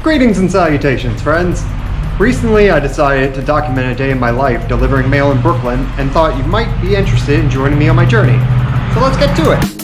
Greetings and salutations, friends! Recently, I decided to document a day in my life delivering mail in Brooklyn and thought you might be interested in joining me on my journey. So let's get to it!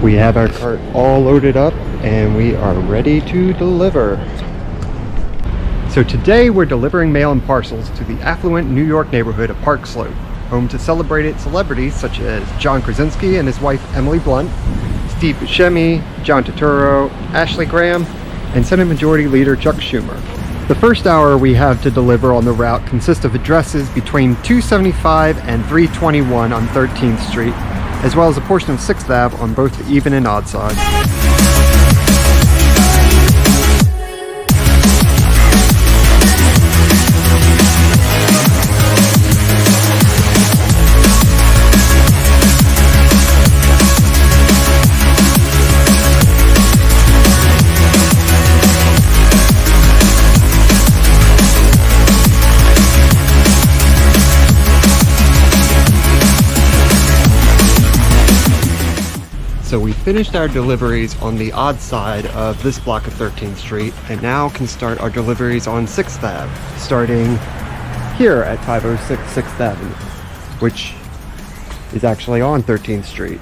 We have our cart all loaded up and we are ready to deliver. So today we're delivering mail and parcels to the affluent New York neighborhood of Park Slope, home to celebrated celebrities such as John Krasinski and his wife Emily Blunt, Steve Buscemi, John Turturro, Ashley Graham, and Senate Majority Leader Chuck Schumer. The first hour we have to deliver on the route consists of addresses between 275 and 321 on 13th Street, as well as a portion of 6th Ave on both the even and odd sides. So we finished our deliveries on the odd side of this block of 13th Street and now can start our deliveries on 6th Ave, starting here at 506 6th Avenue, which is actually on 13th Street.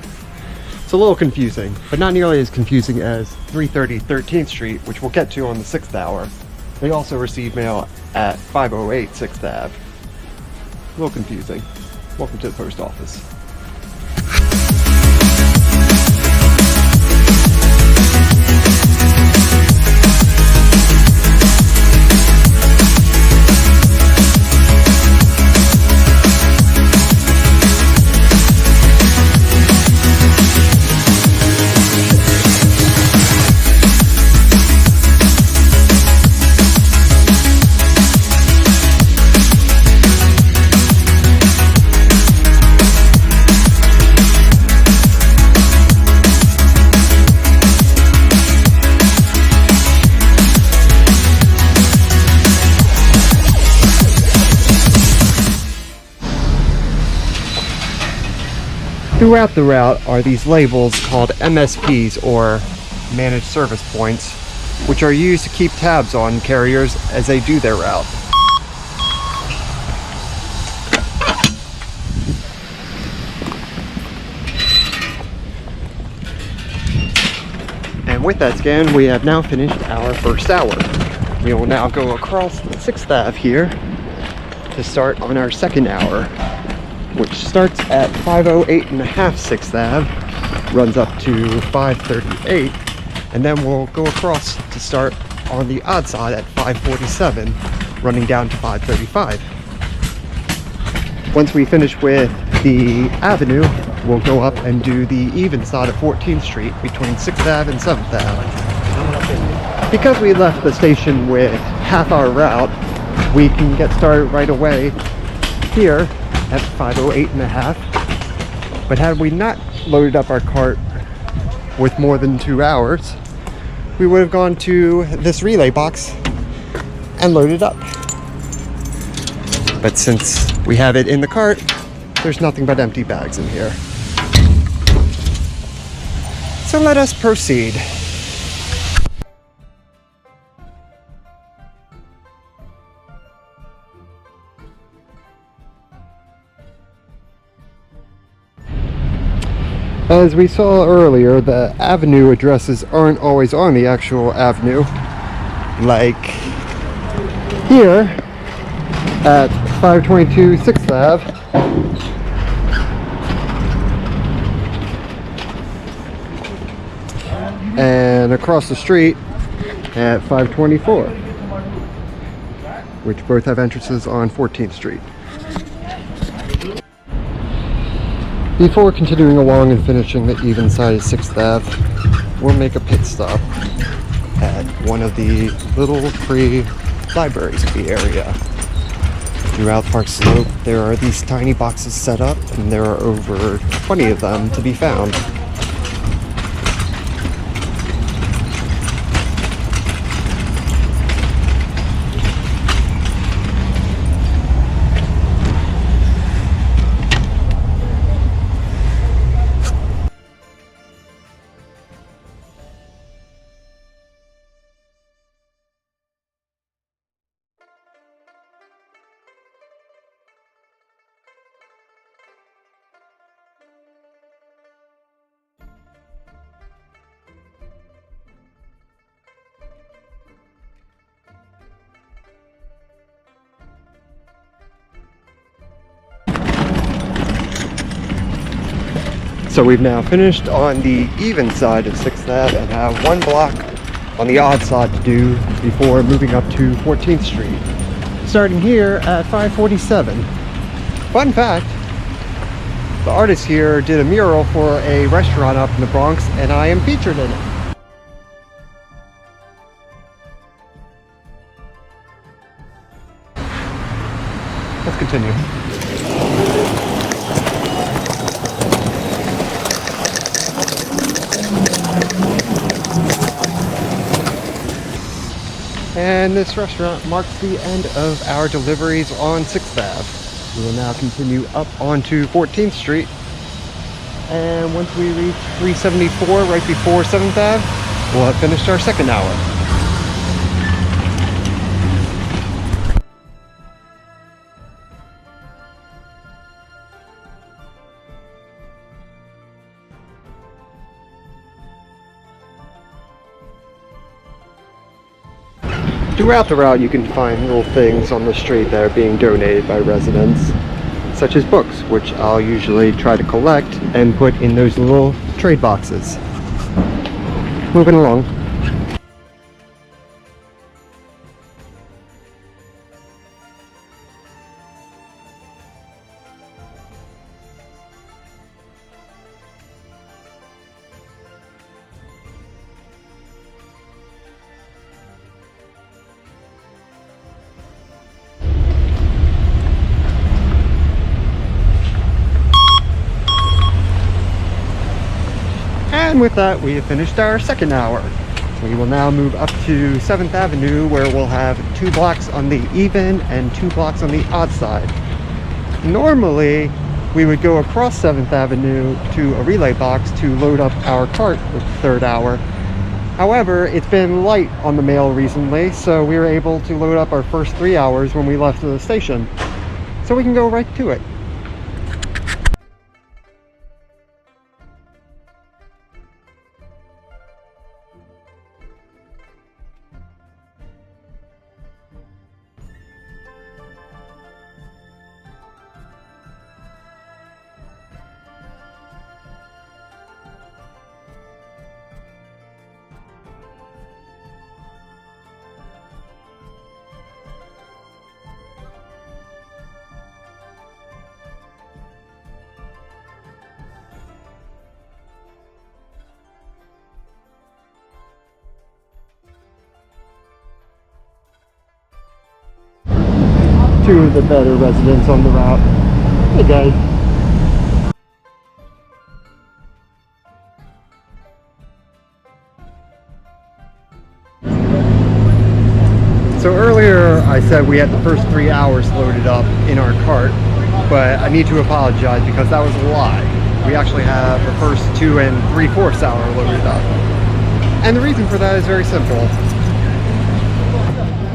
It's a little confusing, but not nearly as confusing as 330 13th Street, which we'll get to on the 6th hour. They also receive mail at 508 6th Ave. A little confusing. Welcome to the post office. Throughout the route are these labels called MSPs, or Managed Service Points, which are used to keep tabs on carriers as they do their route. And with that scan, we have now finished our first hour. We will now go across the 6th Ave here to start on our second hour, which starts at 508 and a half 6th Ave, runs up to 538, and then we'll go across to start on the odd side at 547, running down to 535. Once we finish with the avenue, we'll go up and do the even side of 14th Street between 6th Ave and 7th Ave. Because we left the station with half-hour route, we can get started right away here at 508 and a half. But had we not loaded up our cart with more than 2 hours, we would have gone to this relay box and loaded up. But since we have it in the cart, there's nothing but empty bags in here. So let us proceed. As we saw earlier, the avenue addresses aren't always on the actual avenue. Like here at 522 6th Ave, and across the street at 524, which both have entrances on 14th Street. Before continuing along and finishing the even side of 6th Ave, we'll make a pit stop at one of the little free libraries of the area. Throughout Park Slope, there are these tiny boxes set up, and there are over 20 of them to be found. So we've now finished on the even side of 6th Ave and have one block on the odd side to do before moving up to 14th Street. Starting here at 547. Fun fact, the artist here did a mural for a restaurant up in the Bronx and I am featured in it. Let's continue. And this restaurant marks the end of our deliveries on 6th Ave. We will now continue up onto 14th Street. And once we reach 374 right before 7th Ave, we'll have finished our second hour. Throughout the route you can find little things on the street that are being donated by residents, such as books, which I'll usually try to collect and put in those little trade boxes. Moving along. And with that, we have finished our second hour. We will now move up to 7th Avenue, where we'll have 2 blocks on the even and 2 blocks on the odd side. Normally, we would go across 7th Avenue to a relay box to load up our cart with the third hour. However, it's been light on the mail recently, so we were able to load up our first 3 hours when we left the station. So we can go right to it. Two of the better residents on the route. Hey guys. So earlier I said we had the first 3 hours loaded up in our cart, but I need to apologize because that was a lie. We actually have the first 2 3/4 hour loaded up. And the reason for that is very simple.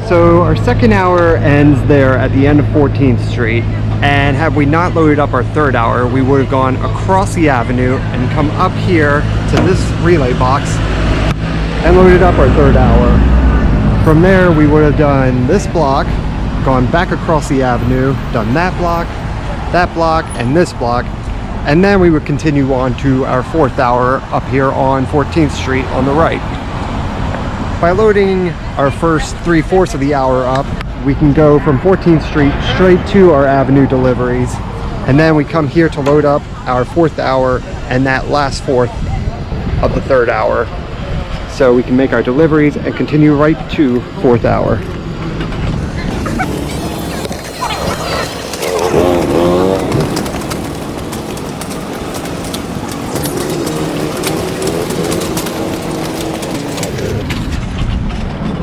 So our second hour ends there at the end of 14th Street, and had we not loaded up our third hour, we would have gone across the avenue and come up here to this relay box and loaded up our third hour. From there we would have done this block, gone back across the avenue, done that block, and this block, and then we would continue on to our fourth hour up here on 14th Street on the right. By loading our first 3/4 of the hour up, we can go from 14th Street straight to our avenue deliveries, and then we come here to load up our fourth hour and that last fourth of the third hour, so we can make our deliveries and continue right to fourth hour.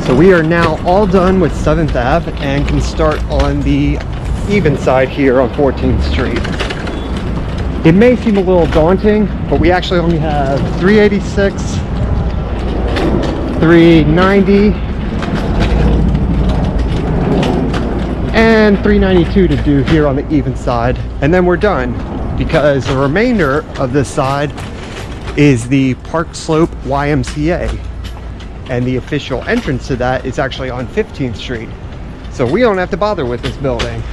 So we are now all done with 7th Ave and can start on the even side here on 14th Street. It may seem a little daunting, but we actually only have 386, 390, and 392 to do here on the even side, and then we're done, because the remainder of this side is the Park Slope YMCA. And the official entrance to that is actually on 15th Street. So we don't have to bother with this building.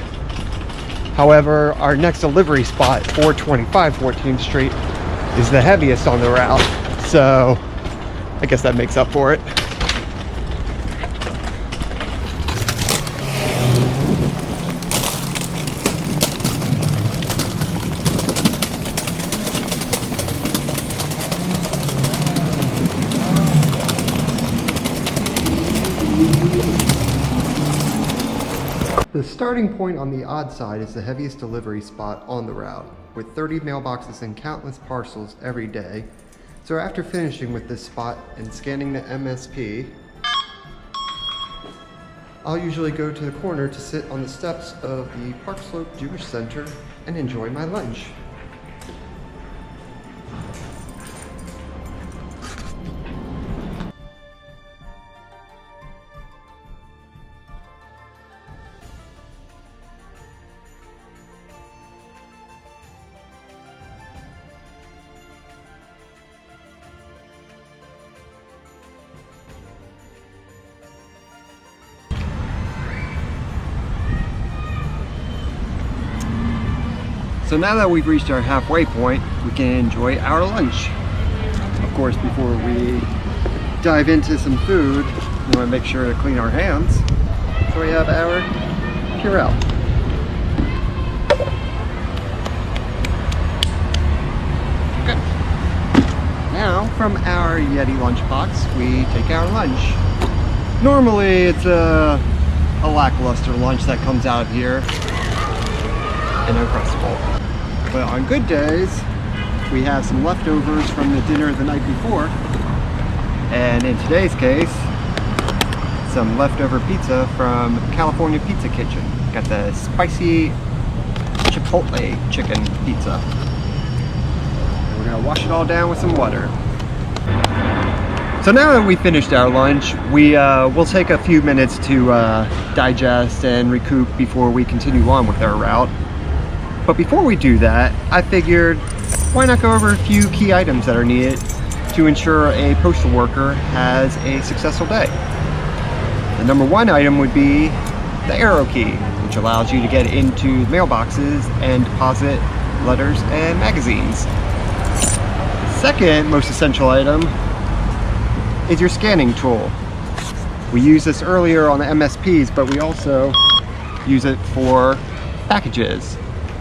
However, our next delivery spot, 425 14th Street, is the heaviest on the route, so I guess that makes up for it. The starting point on the odd side is the heaviest delivery spot on the route, with 30 mailboxes and countless parcels every day. So after finishing with this spot and scanning the MSP, I'll usually go to the corner to sit on the steps of the Park Slope Jewish Center and enjoy my lunch. So now that we've reached our halfway point, we can enjoy our lunch. Of course, before we dive into some food, we want to make sure to clean our hands. So we have our Purell. Good. Now, from our Yeti lunchbox, we take our lunch. Normally, it's a lackluster lunch that comes out of here. And Uncrustable. But on good days, we have some leftovers from the dinner the night before. And in today's case, some leftover pizza from California Pizza Kitchen. Got the spicy chipotle chicken pizza. And we're gonna wash it all down with some water. So now that we finished our lunch, we'll take a few minutes to digest and recoup before we continue on with our route. But before we do that, I figured, why not go over a few key items that are needed to ensure a postal worker has a successful day. The number one item would be the arrow key, which allows you to get into mailboxes and deposit letters and magazines. Second most essential item is your scanning tool. We used this earlier on the MSPs, but we also use it for packages.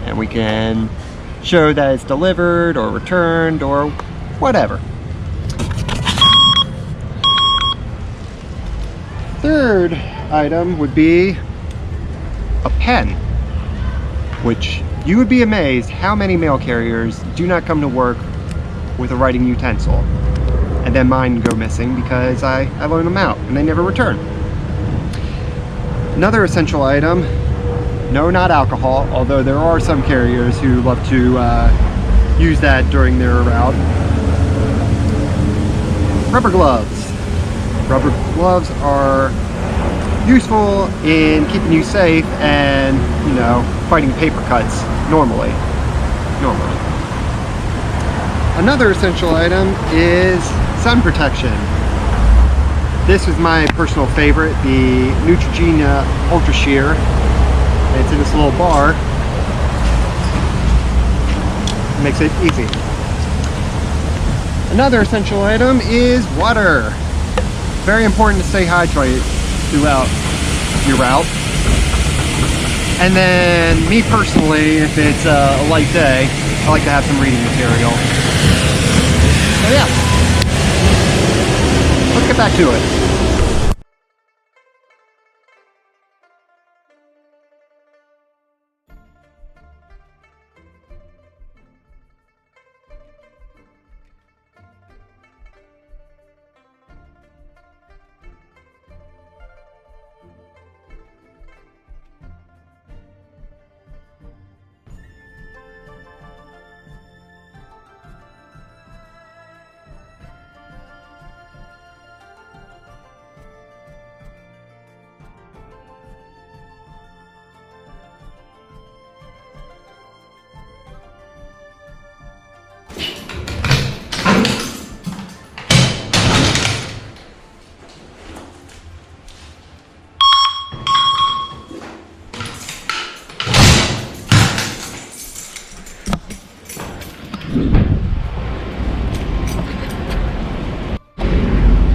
And we can show that it's delivered or returned or whatever. Third item would be a pen, which you would be amazed how many mail carriers do not come to work with a writing utensil. And then mine go missing because I loan them out and they never return. Another essential item, no, not alcohol, although there are some carriers who love to use that during their route. Rubber gloves. Rubber gloves are useful in keeping you safe and, you know, fighting paper cuts normally. Another essential item is sun protection. This is my personal favorite, the Neutrogena Ultra Sheer. It's in this little bar. Makes it easy. Another essential item is water. Very important to stay hydrated throughout your route. And then me personally, if it's a light day, I like to have some reading material. So yeah, let's get back to it.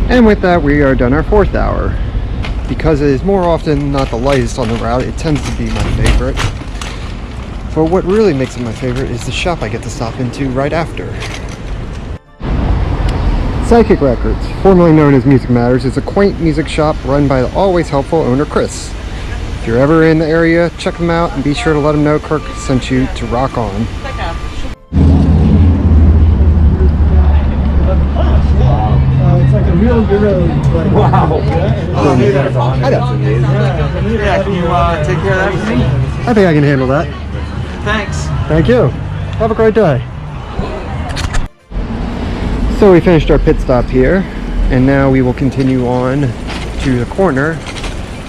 And with that, we are done our 4th hour. Because it is more often not the lightest on the route, it tends to be my favorite. But what really makes it my favorite is the shop I get to stop into right after. Psychic Records, formerly known as Music Matters, is a quaint music shop run by the always helpful owner Chris. If you're ever in the area, check them out and be sure to let them know Kirk sent you to rock on. It's like a real Euro. Like, Wow. I know. Yeah, can you take care of that for me? I think I can handle that. Thanks. Thank you. Have a great day. So we finished our pit stop here, and now we will continue on to the corner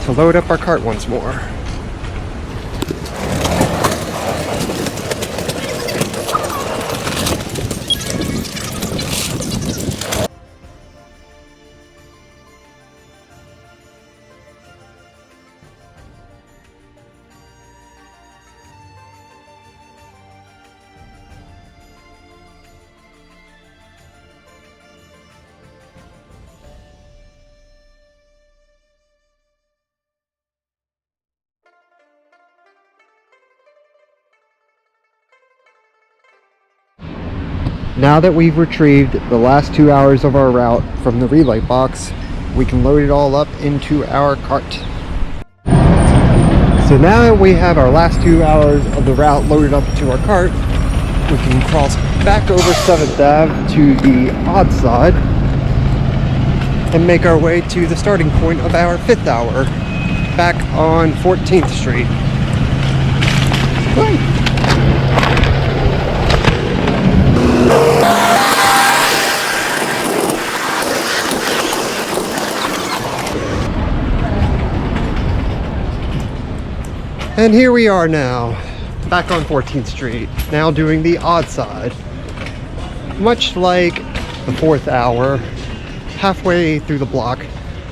to load up our cart once more. Now that we've retrieved the last 2 hours of our route from the relay box, we can load it all up into our cart. So now that we have our last 2 hours of the route loaded up into our cart, we can cross back over 7th Ave to the odd side and make our way to the starting point of our 5th hour back on 14th Street. Great. And here we are now, back on 14th Street, now doing the odd side. Much like the 4th hour, halfway through the block,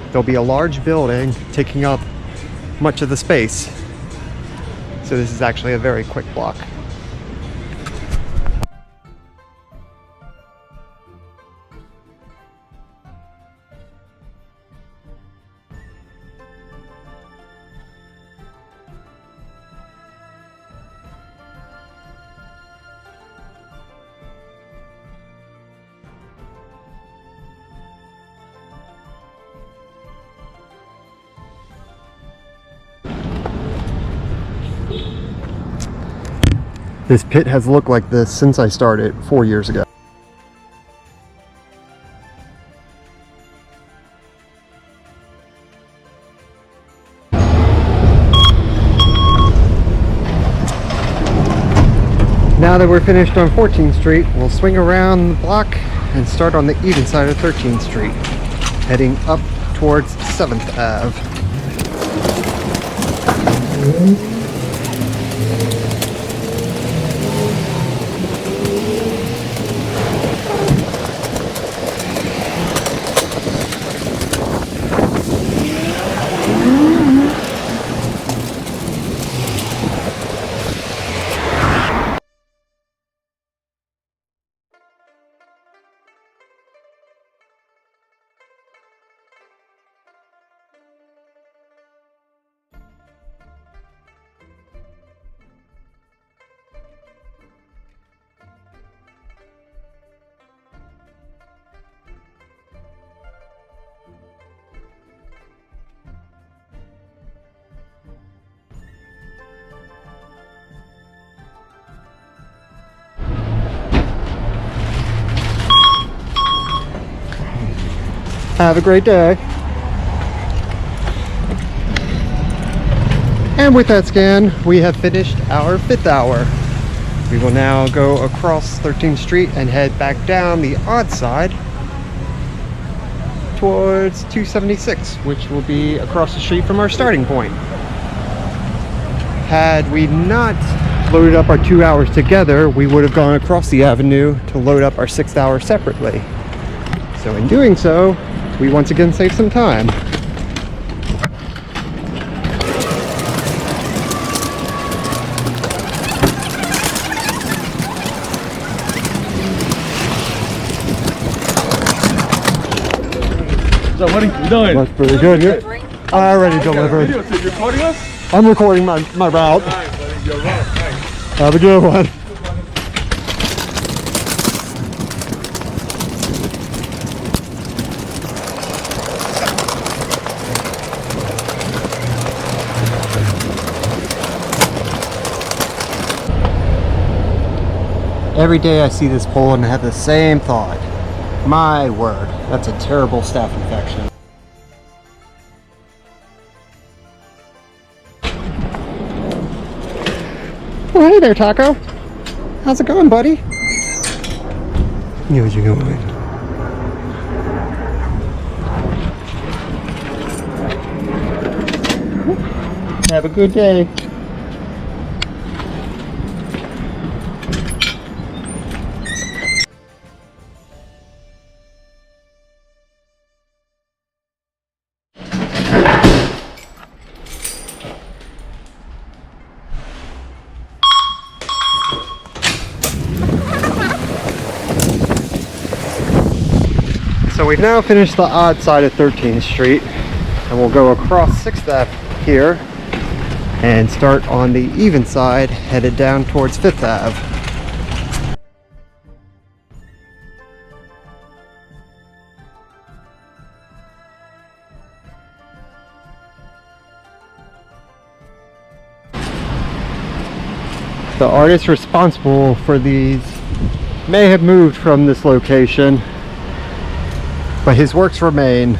there'll be a large building taking up much of the space. So this is actually a very quick block. This pit has looked like this since I started 4 years ago. Now that we're finished on 14th Street, we'll swing around the block and start on the even side of 13th Street, heading up towards 7th Ave. Have a great day. And with that scan, we have finished our 5th hour. We will now go across 13th Street and head back down the odd side towards 276, which will be across the street from our starting point. Had we not loaded up our 2 hours together, we would have gone across the avenue to load up our 6th hour separately. So in doing so, we once again save some time. So what are you doing? That's pretty good. I already delivered. Video, so you're recording us? I'm recording my route. Nice, buddy. You're right. Nice. Have a good one. Every day I see this pole and I have the same thought. My word, that's a terrible staph infection. Well, hey there, Taco. How's it going, buddy? How's it going? Have a good day. So we've now finished the odd side of 13th Street, and we'll go across 6th Ave here and start on the even side, headed down towards 5th Ave. The artist responsible for these may have moved from this location, but his works remain.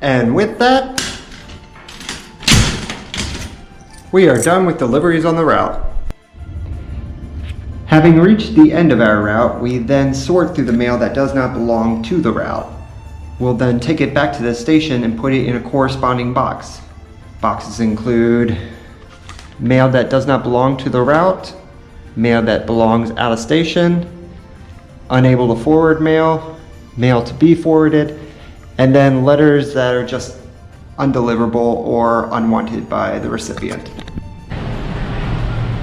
And with that, we are done with deliveries on the route. Having reached the end of our route, we then sort through the mail that does not belong to the route. We'll then take it back to the station and put it in a corresponding box. Boxes include mail that does not belong to the route, mail that belongs out of station, unable to forward mail, mail to be forwarded, and then letters that are just undeliverable or unwanted by the recipient.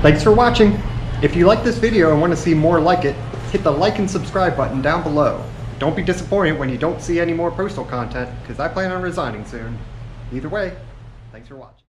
Thanks for watching. If you like this video and want to see more like it, hit the like and subscribe button down below. Don't be disappointed when you don't see any more postal content, because I plan on resigning soon. Either way, thanks for watching.